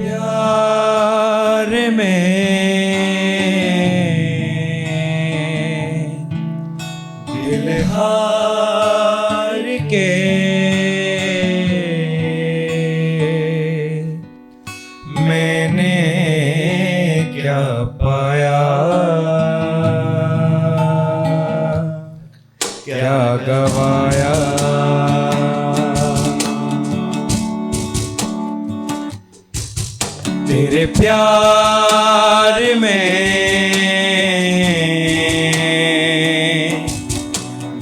प्यार में दिल हार के मैंने क्या पाया, क्या गवाया। तेरे प्यार में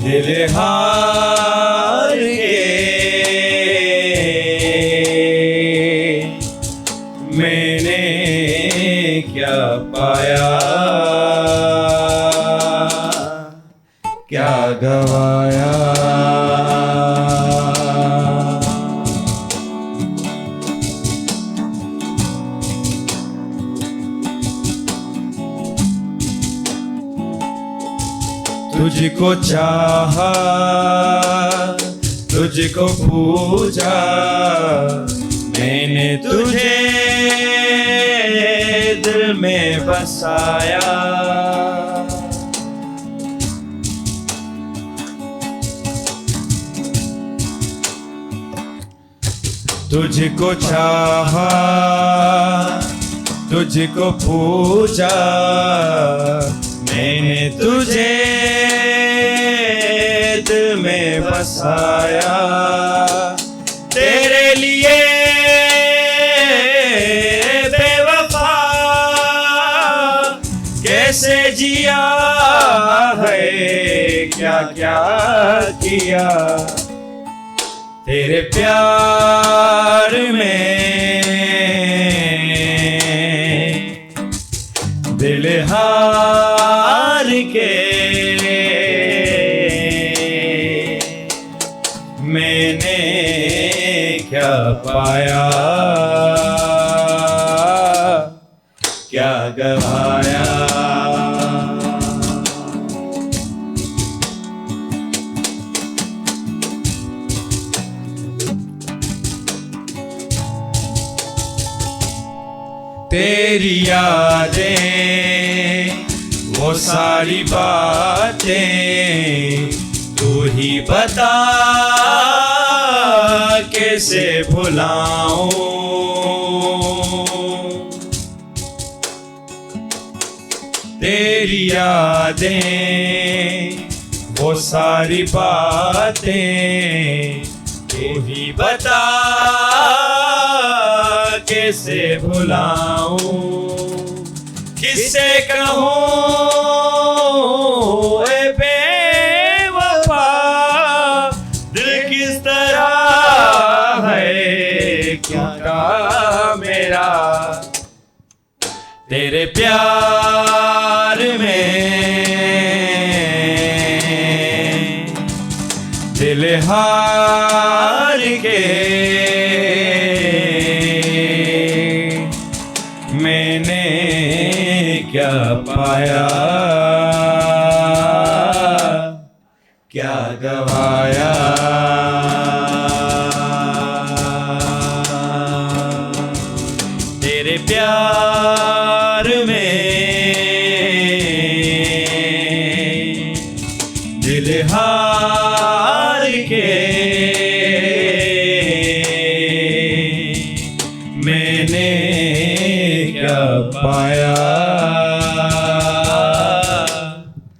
दिल हार के मैंने क्या पाया, क्या गवाया। तुझको चाहा, तुझको पूजा, मैंने तुझे दिल में बसाया। तुझको चाहा, तुझको पूजा, मैंने तुझे दिल में बसाया। तेरे लिए बेवफा कैसे जिया है, क्या क्या किया। तेरे प्यार में दिल हार के मैंने क्या पाया, क्या गवाया। तेरी यादें वो सारी बातें तू ही बता कैसे भुलाऊं। तेरी यादें वो सारी बातें तू ही बता कैसे भुलाऊं। किससे कहूँ ए बेवफा दिल किस तरह है, क्या मेरा तेरे प्यार में दिल हार के मैंने क्या पाया, क्या गवाया। तेरे प्यार में दिल हार के मैंने क्या पाया,